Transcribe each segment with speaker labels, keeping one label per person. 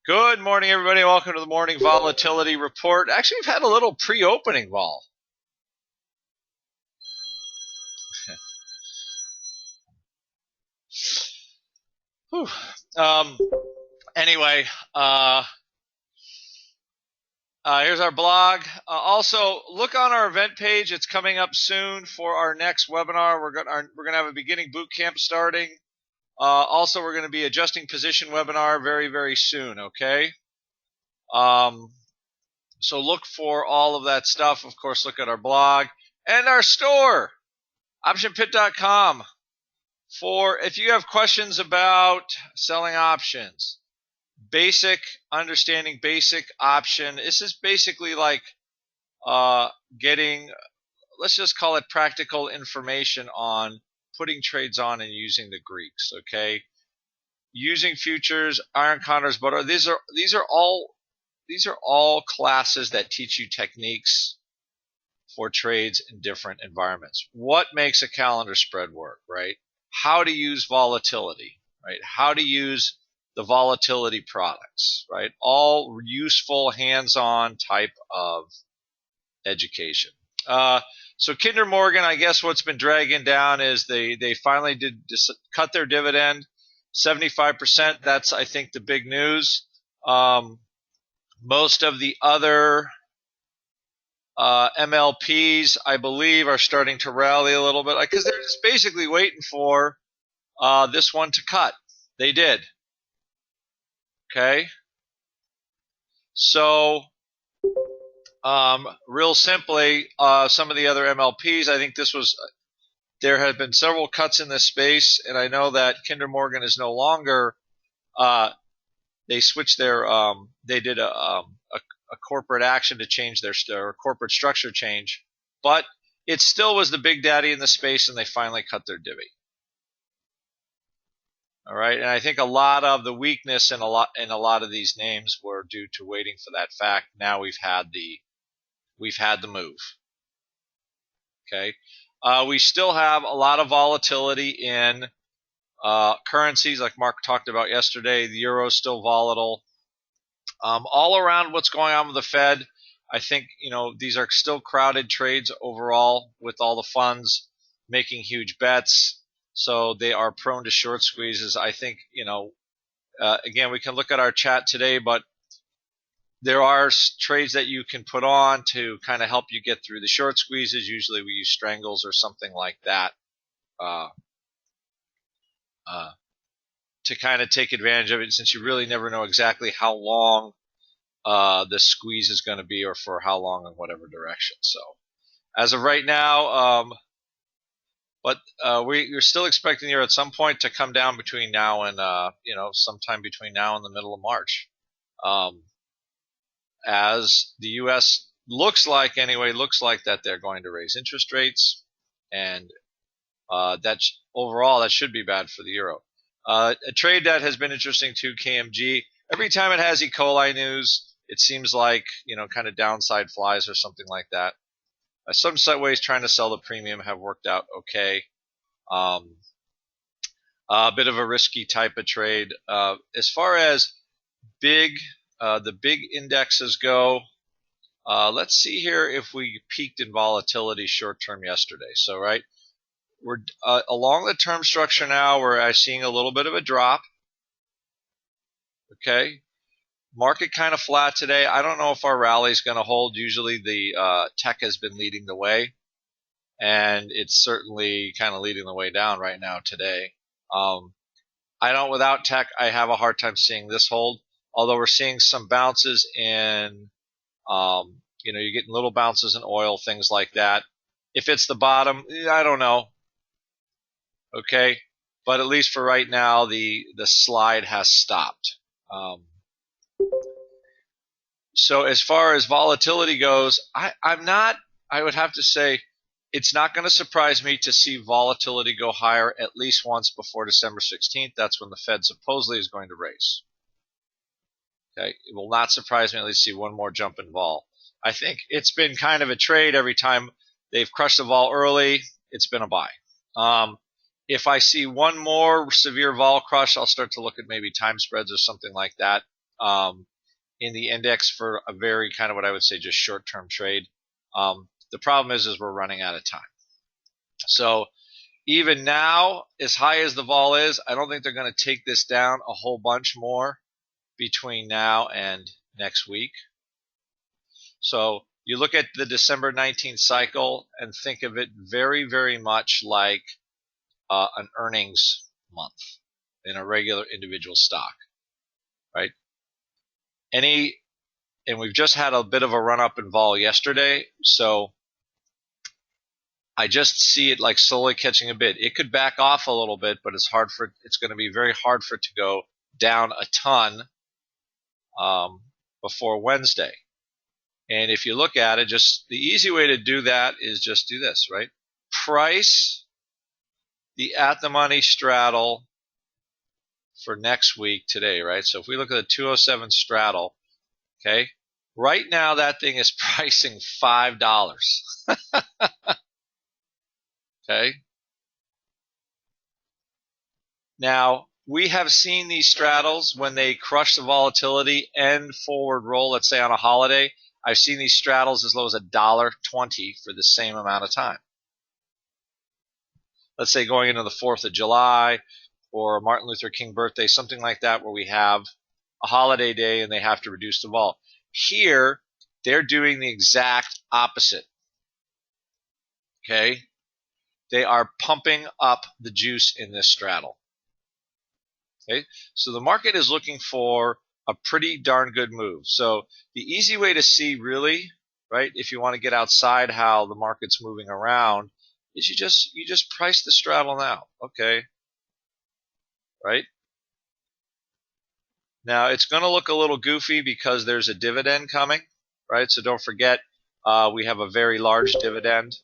Speaker 1: Good morning, everybody. Welcome to the morning volatility report. Actually, we've had a little pre-opening vol. Whew. Anyway, here's our blog. Also, look on our event page. It's coming up soon for our next webinar. We're gonna have a beginning boot camp starting. Also, we're going to be adjusting position webinar very, very soon. Okay. So look for all of that stuff. Of course, look at our blog and our store, optionpit.com. For if you have questions about selling options, understanding basic option. This is basically like getting, let's just call it practical information on putting trades on and using the Greeks. Okay, using futures, iron condors, but these are all classes that teach you techniques for trades in different environments. What makes a calendar spread work, right? How to use volatility, right? How to use the volatility products, right? All useful hands-on type of education. So Kinder Morgan, I guess what's been dragging down is they finally did cut their dividend 75%. That's, I think, the big news. Most of the other MLPs, I believe, are starting to rally a little bit because they're just basically waiting for this one to cut. They did. Okay. So real simply, some of the other MLPs, I think there have been several cuts in this space, and I know that Kinder Morgan is no longer, they switched they did a corporate action to change their corporate structure change, but it still was the big daddy in the space, and they finally cut their divvy. All right, and I think a lot of the weakness in a lot of these names were due to waiting for that fact. Now we've had the move. Okay, we still have a lot of volatility in currencies, like Mark talked about yesterday. The euro is still volatile. All around what's going on with the Fed, I think these are still crowded trades overall, with all the funds making huge bets, so they are prone to short squeezes. I think again, we can look at our chat today, but there are trades that you can put on to kind of help you get through the short squeezes. Usually we use strangles or something like that to kind of take advantage of it, since you really never know exactly how long the squeeze is going to be, or for how long in whatever direction. So as of right now, but we're still expecting the euro at some point to come down between now and sometime between now and the middle of March. As the U.S. looks like that they're going to raise interest rates, and overall that should be bad for the euro. A trade that has been interesting too, KMG. Every time it has E. coli news, it seems like kind of downside flies or something like that. Some ways trying to sell the premium have worked out okay. A bit of a risky type of trade. As far as the big indexes go, let's see here if we peaked in volatility short term yesterday. So right, we're along the term structure now. We're seeing a little bit of a drop. Okay, market kind of flat today. I don't know if our rally is going to hold. Usually the tech has been leading the way, and it's certainly kind of leading the way down right now today. Without tech, I have a hard time seeing this hold. Although we're seeing some bounces in, you're getting little bounces in oil, things like that. If it's the bottom, I don't know. Okay, but at least for right now, the slide has stopped. So as far as volatility goes, I would have to say it's not going to surprise me to see volatility go higher at least once before December 16th. That's when the Fed supposedly is going to raise. Okay, it will not surprise me at least see one more jump in vol. I think it's been kind of a trade. Every time they've crushed the vol early, it's been a buy. If I see one more severe vol crush, I'll start to look at maybe time spreads or something like that. in the index for a very kind of what I would say just short-term trade. The problem is we're running out of time. So even now, as high as the vol is, I don't think they're going to take this down a whole bunch more between now and next week. So you look at the December 19th cycle and think of it very, very much like an earnings month in a regular individual stock, right? And we've just had a bit of a run up in vol yesterday, so I just see it like slowly catching a bit. It could back off a little bit, but it's going to be very hard for it to go down a ton before Wednesday. And if you look at it, just the easy way to do that is just do this, right? Price the at the money straddle for next week today, right? So if we look at the 207 straddle, okay, right now that thing is pricing $5. Okay. Now, we have seen these straddles when they crush the volatility and forward roll, let's say on a holiday. I've seen these straddles as low as $1.20 for the same amount of time. Let's say going into the 4th of July or Martin Luther King birthday, something like that, where we have a holiday day and they have to reduce the vol. Here, they're doing the exact opposite. Okay? They are pumping up the juice in this straddle. Okay? So the market is looking for a pretty darn good move. So the easy way to see really, right, if you want to get outside how the market's moving around, is you just price the straddle now. Okay. Right? Now it's going to look a little goofy because there's a dividend coming, right? So don't forget we have a very large dividend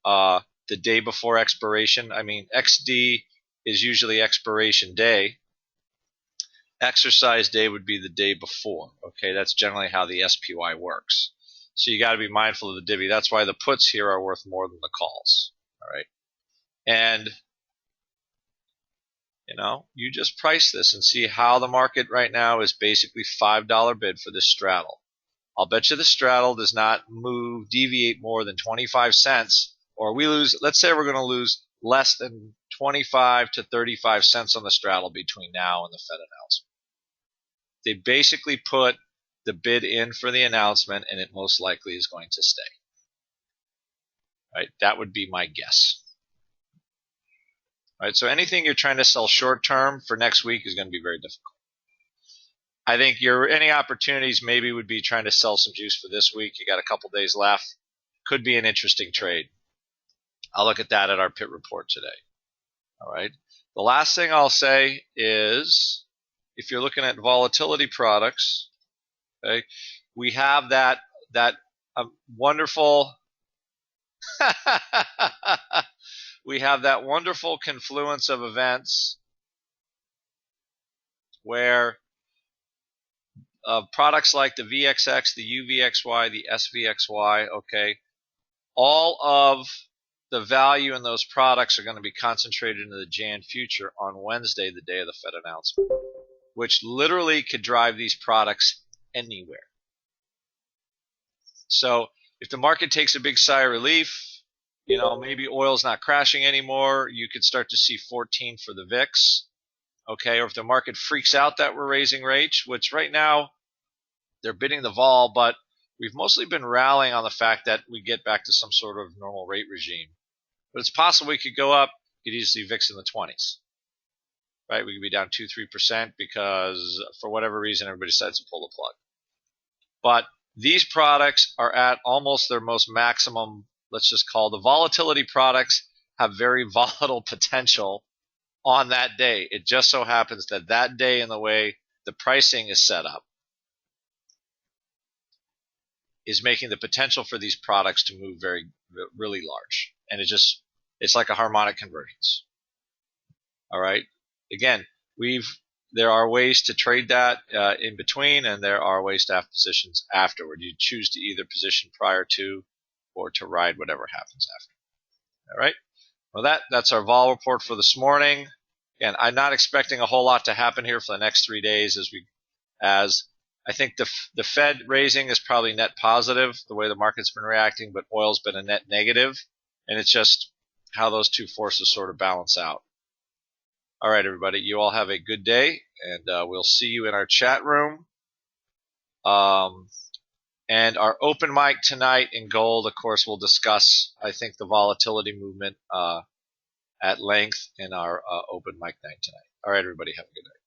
Speaker 1: the day before expiration. I mean, XD is usually expiration day. Exercise day would be the day before. Okay, that's generally how the SPY works. So you got to be mindful of the divvy. That's why the puts here are worth more than the calls. All right, and you just price this and see how the market right now is basically $5 bid for this straddle. I'll bet you the straddle does not deviate more than 25 cents, or we lose. Let's say we're going to lose less than 25 to 35 cents on the straddle between now and the Fed announcement. They basically put the bid in for the announcement, and it most likely is going to stay. Right? That would be my guess. Right? So anything you're trying to sell short term for next week is going to be very difficult. I think any opportunities maybe would be trying to sell some juice for this week. You got a couple days left. Could be an interesting trade. I'll look at that at our pit report today. All right. The last thing I'll say is, if you're looking at volatility products, okay, we have that wonderful we have that wonderful confluence of events where products like the VXX, the UVXY, the SVXY, okay, all of the value in those products are going to be concentrated into the Jan future on Wednesday, the day of the Fed announcement, which literally could drive these products anywhere. So if the market takes a big sigh of relief, maybe oil's not crashing anymore, you could start to see 14 for the VIX. Okay, or if the market freaks out that we're raising rates, which right now they're bidding the vol, but we've mostly been rallying on the fact that we get back to some sort of normal rate regime. But it's possible we could go up, you could easily see VIX in the 20s. Right? We could be down 2-3% because for whatever reason everybody decides to pull the plug. But these products are at almost their most maximum, let's just call the volatility products have very volatile potential on that day. It just so happens that day and the way the pricing is set up is making the potential for these products to move really large. And it's like a harmonic convergence. All right. Again, there are ways to trade that in between, and there are ways to have positions afterward. You choose to either position prior to or to ride whatever happens after. All right. Well, that's our vol report for this morning. Again, I'm not expecting a whole lot to happen here for the next 3 days as I think the Fed raising is probably net positive, the way the market's been reacting, but oil's been a net negative, and it's just how those two forces sort of balance out. All right, everybody, you all have a good day, and we'll see you in our chat room. And our open mic tonight in gold, of course, we'll discuss, I think, the volatility movement at length in our open mic night tonight. All right, everybody, have a good night.